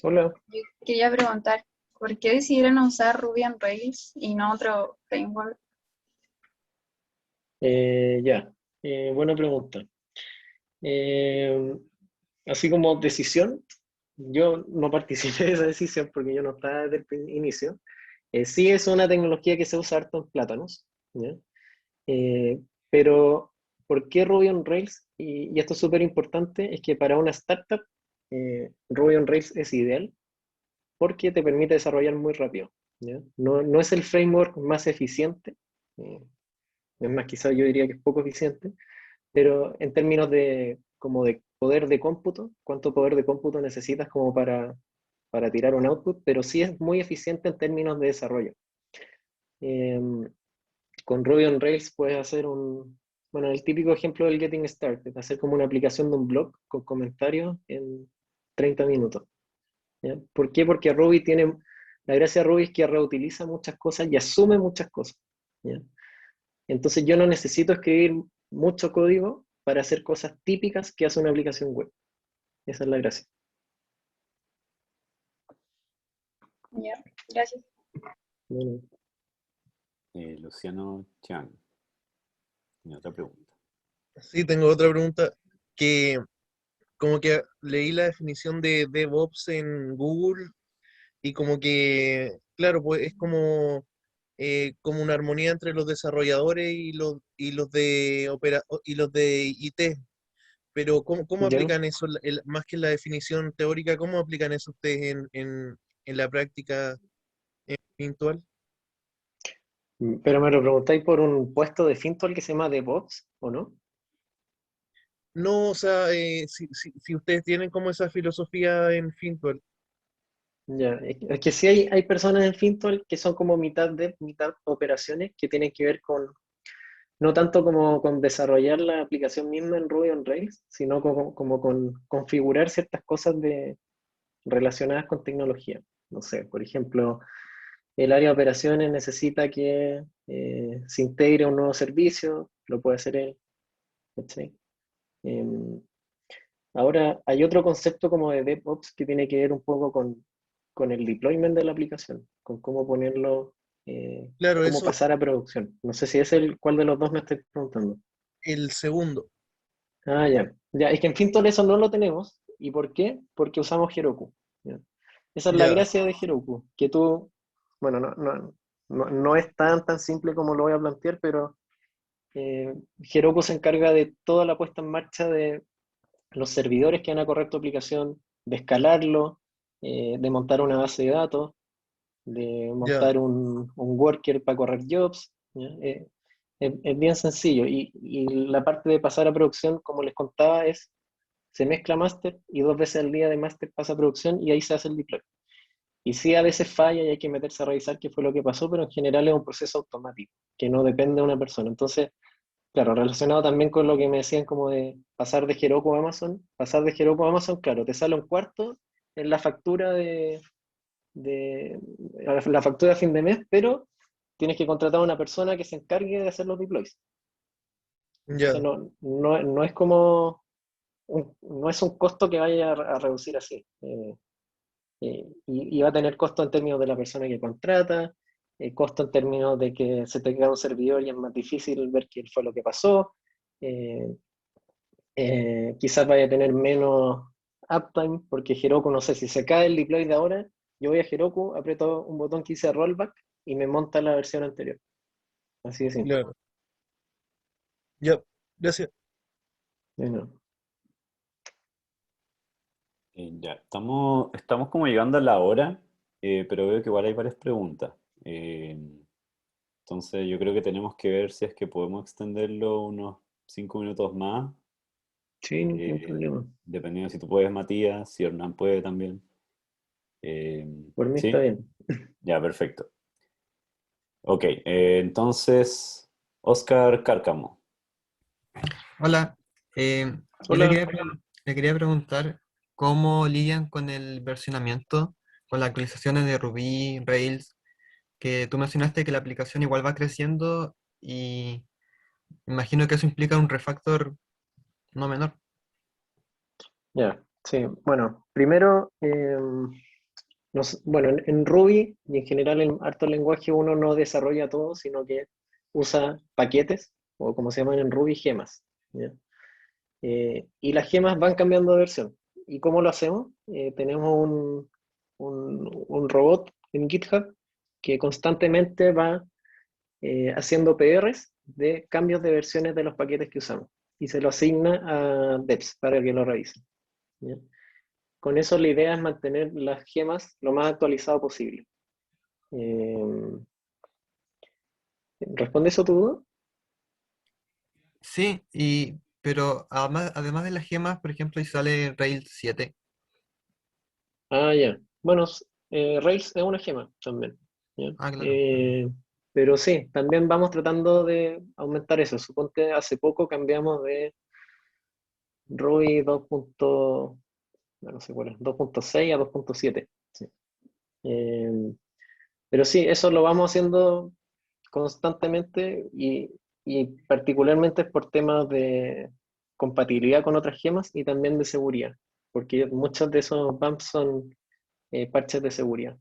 Hola. yo quería preguntar, ¿por qué decidieron usar Ruby on Rails y no otro framework? Ya. Buena pregunta. Eh, Así como decisión, yo no participé de esa decisión porque yo no estaba desde el inicio. Sí es una tecnología que se usa harto en plátanos, ¿ya? Pero, ¿por qué Ruby on Rails? Y esto es súper importante, es que para una startup, Ruby on Rails es ideal porque te permite desarrollar muy rápido, ¿ya? No es el framework más eficiente, eh, es más, quizás yo diría que es poco eficiente, pero en términos de, como de poder de cómputo, cuánto poder de cómputo necesitas como para tirar un output, pero sí es muy eficiente en términos de desarrollo. Con Ruby on Rails puedes hacer bueno, el típico ejemplo del Getting Started, hacer como una aplicación de un blog con comentarios en 30 minutos. ¿Ya? ¿Por qué? Porque Ruby tiene, la gracia de Ruby es que reutiliza muchas cosas y asume muchas cosas. ¿Ya? Entonces yo no necesito escribir mucho código para hacer cosas típicas que hace una aplicación web. Esa es la gracia. Ya, gracias. Bueno, Luciano Chang, tiene otra pregunta. Sí, tengo otra pregunta que como que leí la definición de DevOps en Google y como que, claro, pues es como una armonía entre los desarrolladores y los de IT. Pero ¿cómo ¿ya? aplican eso, más que en la definición teórica, cómo aplican eso ustedes en la práctica virtual? Pero me lo preguntáis por un puesto de Fintual que se llama DevOps, ¿o no? No, o sea, si ustedes tienen como esa filosofía en Fintual. Ya, es que sí hay personas en Fintual que son como mitad de mitad operaciones que tienen que ver con, no tanto como con desarrollar la aplicación misma en Ruby on Rails, sino como con configurar ciertas cosas relacionadas con tecnología. No sé, por ejemplo, el área de operaciones necesita que se integre un nuevo servicio, lo puede hacer él. ¿Cachai? Em, Ahora, hay otro concepto como de DevOps que tiene que ver un poco con el deployment de la aplicación, con cómo ponerlo, Claro, cómo eso, pasar a producción. No sé si es cuál de los dos me estoy preguntando. el segundo. Ah, ya. Ya, es que en Fintual eso no lo tenemos. ¿Y por qué? Porque usamos Heroku. ¿Ya? Esa es la Ya, gracia de Heroku, que tú, bueno, no es tan simple como lo voy a plantear, pero Heroku se encarga de toda la puesta en marcha de los servidores que van a correr tu aplicación, de escalarlo, de montar una base de datos, de ya, montar un worker para correr jobs. ¿Ya? Es bien sencillo. Y la parte de pasar a producción, como les contaba, se mezcla master y 2 veces al día de master pasa a producción y ahí se hace el deploy. Y sí, a veces falla y hay que meterse a revisar qué fue lo que pasó, pero en general es un proceso automático, que no depende de una persona. Entonces, claro, relacionado también con lo que me decían como de pasar de Heroku a Amazon, claro, te sale un cuarto en la factura de la factura a fin de mes, pero tienes que contratar a una persona que se encargue de hacer los deploys. Entonces ya, no es como no es un costo que vaya a reducir así. Y va a tener costo en términos de la persona que contrata, costo en términos de que se te queda un servidor y es más difícil ver qué fue lo que pasó. eh, Quizás vaya a tener menos uptime, porque Heroku, no sé, si se cae el deploy de ahora, yo voy a Heroku, aprieto un botón que dice rollback y me monta la versión anterior. Así de simple. claro. Ya, gracias. Bueno, Ya, estamos como llegando a la hora, pero veo que igual hay varias preguntas. Entonces yo creo que tenemos que ver si es que podemos extenderlo unos 5 minutos más, sí, no hay problema. dependiendo si tú puedes, Matías, si Hernán puede también. Eh, Por mí está ¿Sí? bien. Ya, perfecto. Ok, entonces, Oscar Cárcamo. Hola, yo Hola. le quería preguntar cómo lidian con el versionamiento, con las actualizaciones de Ruby, Rails, que tú mencionaste que la aplicación igual va creciendo y imagino que eso implica un refactor no menor. Ya, sí. Bueno, primero, bueno, en Ruby y en general en harto lenguaje uno no desarrolla todo, sino que usa paquetes, o como se llaman en Ruby, gemas. ¿ya? Y las gemas van cambiando de versión. ¿Y cómo lo hacemos? Tenemos un robot en GitHub que constantemente va haciendo PRs de cambios de versiones de los paquetes que usamos y se lo asigna a devs para que lo revisen, ¿ya? Con eso la idea es mantener las gemas lo más actualizado posible. ¿Responde eso tu duda? Sí, pero además de las gemas, por ejemplo, si sale Rails 7. Ah, ya. Bueno, Rails es una gema también, ¿ya? Ah, claro. Pero sí, también vamos tratando de aumentar eso. Suponte hace poco cambiamos de Ruby 2. No sé cuál es, 2.6 a 2.7. Sí. Eh, pero sí, eso lo vamos haciendo constantemente y particularmente por temas de compatibilidad con otras gemas y también de seguridad, porque muchos de esos bumps son parches de seguridad.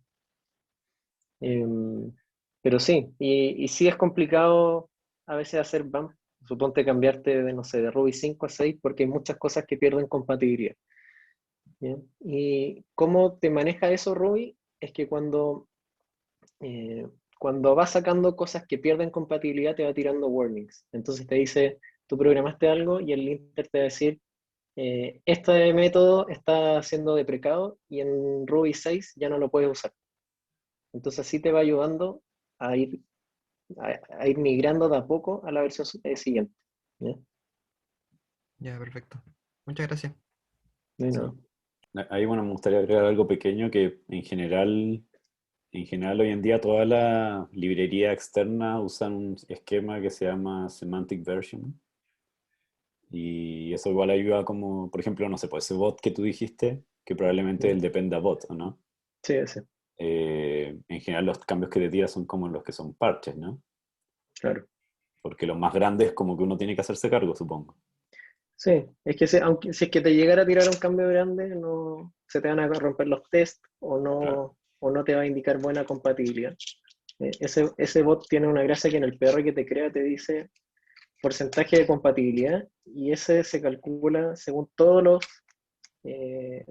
Pero sí, y sí es complicado a veces hacer bump. Suponte cambiarte de, no sé, de Ruby 5 a 6 porque hay muchas cosas que pierden compatibilidad. ¿Ya? ¿Y cómo te maneja eso, Ruby? Es que eh, cuando vas sacando cosas que pierden compatibilidad, te va tirando warnings. Entonces te dice, tú programaste algo y el linter te va a decir, este método está siendo deprecado y en Ruby 6 ya no lo puedes usar. Entonces así te va ayudando a ir, a ir migrando de a poco a la versión siguiente. ¿Ya? Ya, perfecto. Muchas gracias. Bueno, Ahí, bueno, me gustaría agregar algo pequeño que en general hoy en día toda la librería externa usan un esquema que se llama Semantic Version. Y eso igual ayuda como, por ejemplo, no sé, pues ese bot que tú dijiste, que probablemente el dependa bot, ¿o no? sí, sí, En general los cambios que te tira son como los que son parches, ¿no? claro. Porque los más grandes como que uno tiene que hacerse cargo, supongo. Sí, es que aunque, si es que te llegara a tirar un cambio grande, no se te van a romper los tests Claro. o no te va a indicar buena compatibilidad. Ese bot tiene una gracia que en el PR que te crea te dice porcentaje de compatibilidad y ese se calcula según eh,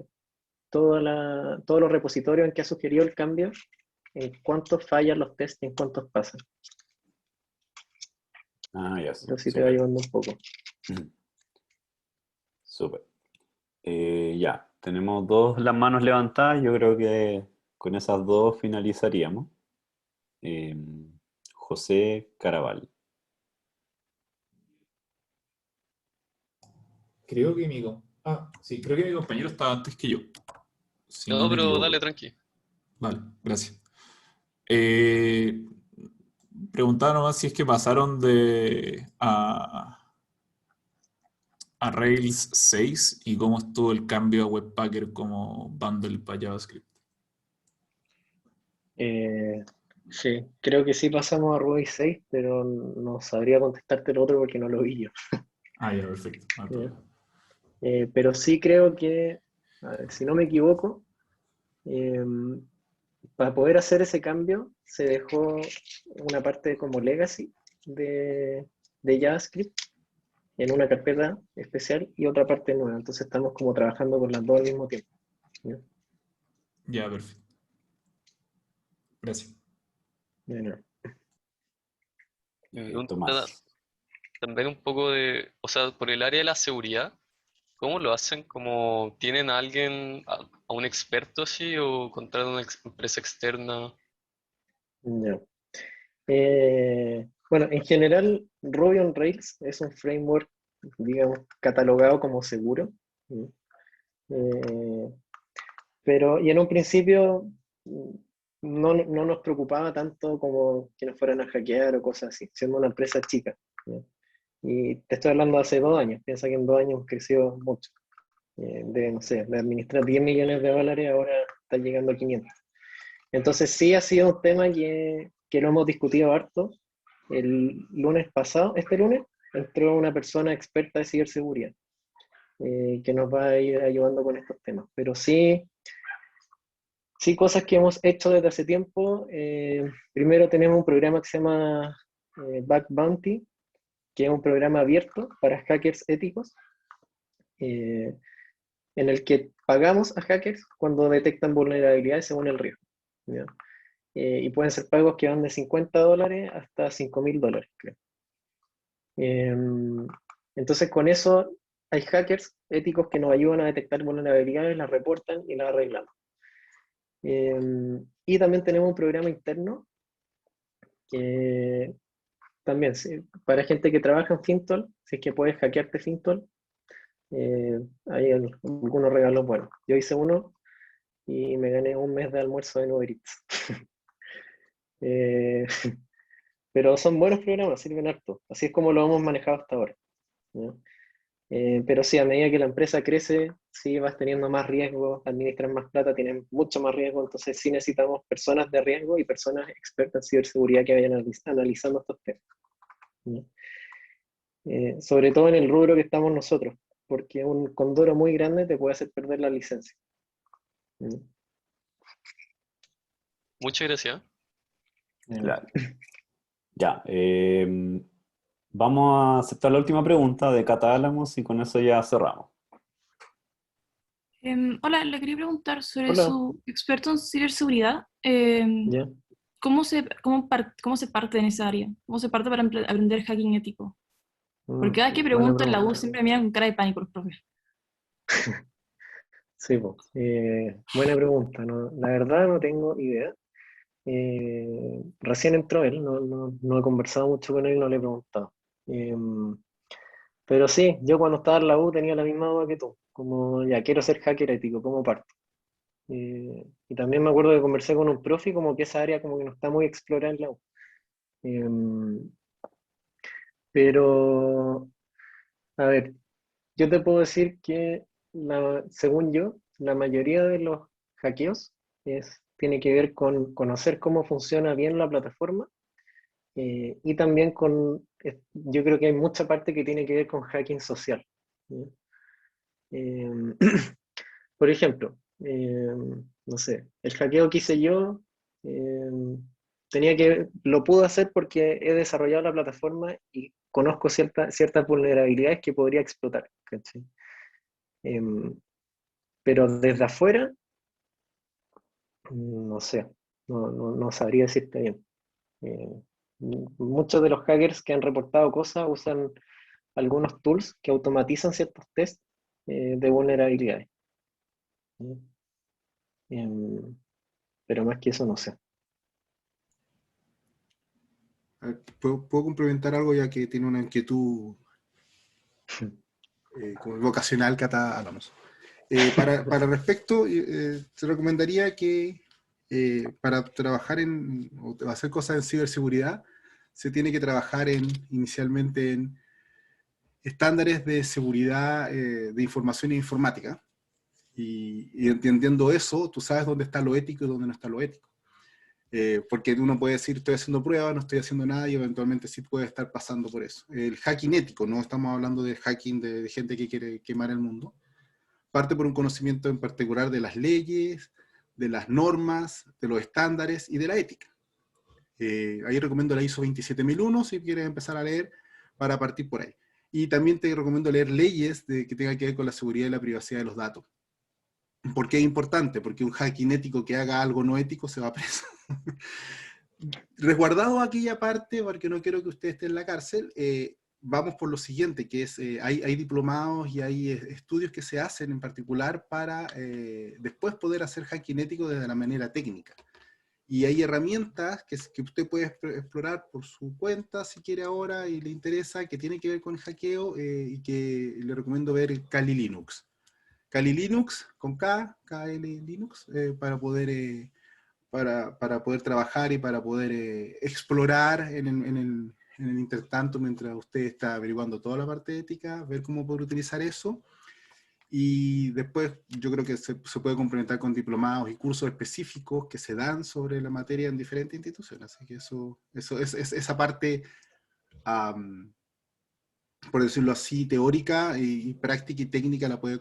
todos los repositorios en que ha sugerido el cambio, en cuántos fallan los tests y en cuántos pasan. Ah, ya, Pero sí te va súper. ayudando un poco. Súper. Ya, tenemos las manos levantadas. Yo creo que con esas dos finalizaríamos. Eh, José Caraval. Creo que mi compañero estaba antes que yo, si no No, me pero dale, equivoco. tranqui. Vale, gracias. Eh, Preguntaba nomás si es que pasaron a Rails 6 y cómo estuvo el cambio a Webpacker como bundle para JavaScript. Sí, creo que sí pasamos a Ruby 6, pero no sabría contestarte el otro porque no lo vi yo. Ah, ya, perfecto, no hay ¿Ya? problema. Pero sí creo que, a ver, si no me equivoco, eh, para poder hacer ese cambio se dejó una parte como legacy de JavaScript en una carpeta especial y otra parte nueva. Entonces estamos como trabajando con las dos al mismo tiempo. ¿Ya? Ya, perfecto. Gracias. Bueno, Me pregunta Tomás. también un poco de, o sea, por el área de la seguridad, ¿cómo lo hacen? ¿Cómo tienen a alguien, a un experto así, o contratan una empresa externa? ya. Bueno, en general, Ruby on Rails es un framework, digamos, catalogado como seguro. ¿Sí? Eh, y en un principio no nos preocupaba tanto como que nos fueran a hackear o cosas así, siendo una empresa chica. ¿Ya? Y te estoy hablando de hace 2 años, piensa que en 2 años hemos crecido mucho. No sé, de administrar 10 millones de dólares ahora está llegando a 500. Entonces sí ha sido un tema que lo hemos discutido harto. El lunes pasado, este lunes, entró una persona experta de ciberseguridad que nos va a ir ayudando con estos temas. Pero sí, sí cosas que hemos hecho desde hace tiempo. Primero tenemos un programa que se llama Bug Bounty, que es un programa abierto para hackers éticos, en el que pagamos a hackers cuando detectan vulnerabilidades según el riesgo, ¿ya? Y pueden ser pagos que van de $50 hasta $5.000, creo. Entonces, con eso hay hackers éticos que nos ayudan a detectar vulnerabilidades, las reportan y las arreglamos. Y también tenemos un programa interno que también, sí, para gente que trabaja en Fintol, si es que puedes hackearte Fintol, hay algunos regalos buenos. Yo hice uno y me gané un mes de almuerzo en Uber Eats. Eh, pero son buenos programas, sirven harto. Así es como lo hemos manejado hasta ahora, ¿ya? Pero sí, a medida que la empresa crece, sí vas teniendo más riesgo, administras más plata, tienes mucho más riesgo, entonces sí necesitamos personas de riesgo y personas expertas en ciberseguridad que vayan analizando estos temas, ¿ya? Sobre todo en el rubro que estamos nosotros, porque un condoro muy grande te puede hacer perder la licencia, ¿ya? Muchas gracias. Claro. Ya, vamos a aceptar la última pregunta de Cata Álamos y con eso ya cerramos. Hola, le quería preguntar sobre Hola. su experto en ciberseguridad. ¿Ya? ¿Cómo se parte en esa área? ¿Cómo se parte para aprender hacking ético? Porque cada vez que Buena pregunto en la U pregunta. siempre me miran con cara de pánico los profes. Sí, buena pregunta, ¿no? La verdad no tengo idea. Recién entró él, no he conversado mucho con él, no le he preguntado. Pero sí, yo cuando estaba en la U tenía la misma duda que tú, como ya quiero ser hacker ético, ¿cómo parto? Y también me acuerdo que conversé con un profe y como que esa área como que no está muy explorada en la U. Pero, a ver, yo te puedo decir que, según yo, la mayoría de los hackeos tiene que ver con conocer cómo funciona bien la plataforma, y también yo creo que hay mucha parte que tiene que ver con hacking social, ¿ya? Eh, por ejemplo, no sé, el hackeo que hice yo, eh, lo pude hacer porque he desarrollado la plataforma y conozco ciertas vulnerabilidades que podría explotar, ¿cachai? Pero desde afuera, no sé, no sabría decirte bien. Eh, Muchos de los hackers que han reportado cosas usan algunos tools que automatizan ciertos tests de vulnerabilidades, ¿sí? Pero más que eso no sé. ¿Puedo complementar algo ya que tiene una inquietud como vocacional, Cata Álamos? Para respecto, te recomendaría que para trabajar o hacer cosas en ciberseguridad, se tiene que trabajar inicialmente en estándares de seguridad de información e informática. Y entendiendo eso, tú sabes dónde está lo ético y dónde no está lo ético. Porque uno puede decir, estoy haciendo pruebas, no estoy haciendo nada, y eventualmente sí puede estar pasando por eso. El hacking ético, no estamos hablando de hacking de gente que quiere quemar el mundo, parte por un conocimiento en particular de las leyes, de las normas, de los estándares y de la ética. Ahí recomiendo la ISO 27001 si quieres empezar a leer, para partir por ahí. Y también te recomiendo leer leyes que tengan que ver con la seguridad y la privacidad de los datos. ¿Por qué es importante? Porque un hacking ético que haga algo no ético se va preso. Resguardado aquella parte, porque no quiero que usted esté en la cárcel, vamos por lo siguiente, que es, hay diplomados y hay estudios que se hacen en particular para después poder hacer hacking ético desde la manera técnica. Y hay herramientas que usted puede explorar por su cuenta, si quiere ahora y le interesa, que tiene que ver con el hackeo, y que le recomiendo ver Kali Linux. Kali Linux, con KL Linux, para poder trabajar y para poder explorar en el intertanto, mientras usted está averiguando toda la parte ética, ver cómo poder utilizar eso. Y después yo creo que se puede complementar con diplomados y cursos específicos que se dan sobre la materia en diferentes instituciones. Así que esa parte, por decirlo así, teórica y práctica y técnica la puede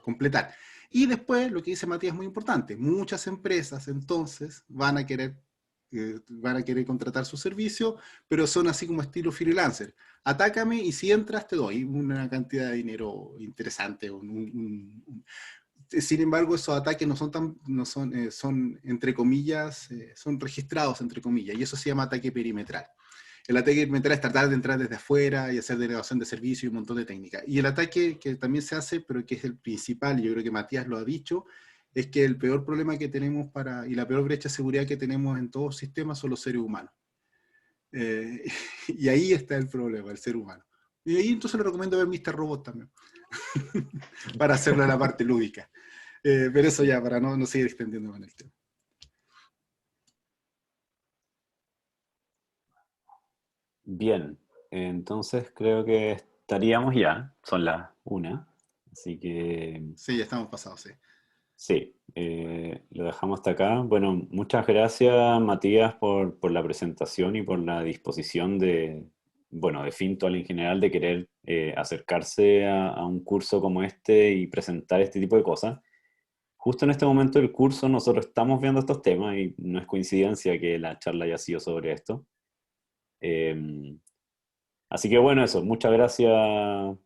completar. Y después, lo que dice Matías es muy importante. Muchas empresas entonces van a querer van a querer contratar su servicio, pero son así como estilo freelancer. Atácame y si entras te doy una cantidad de dinero interesante. Sin embargo, esos ataques son entre comillas, son registrados entre comillas, y eso se llama ataque perimetral. El ataque perimetral es tratar de entrar desde afuera y hacer denegación de servicio y un montón de técnicas. Y el ataque que también se hace, pero que es el principal, y yo creo que Matías lo ha dicho, es que el peor problema que tenemos y la peor brecha de seguridad que tenemos en todos los sistemas son los seres humanos. Y ahí está el problema, el ser humano. Y ahí entonces le recomiendo ver Mr. Robot también, para hacerlo en la parte lúdica. Pero eso ya, para no seguir extendiendo con el tema. Bien, entonces creo que estaríamos ya, son las 1, así que Sí, ya estamos pasados, sí. sí, lo dejamos hasta acá. Bueno, muchas gracias Matías por la presentación y por la disposición de Fintual en general, de querer acercarse a un curso como este y presentar este tipo de cosas. Justo en este momento del curso nosotros estamos viendo estos temas y no es coincidencia que la charla haya sido sobre esto. Así que bueno, eso, muchas gracias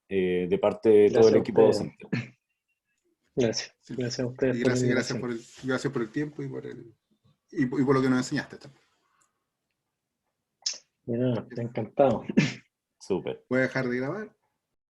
de parte de todo el equipo docente. Gracias. Gracias a ustedes. Y por la gracias invitación. por el tiempo y por lo que nos enseñaste también. Bueno, encantado. Súper. Voy a dejar de grabar.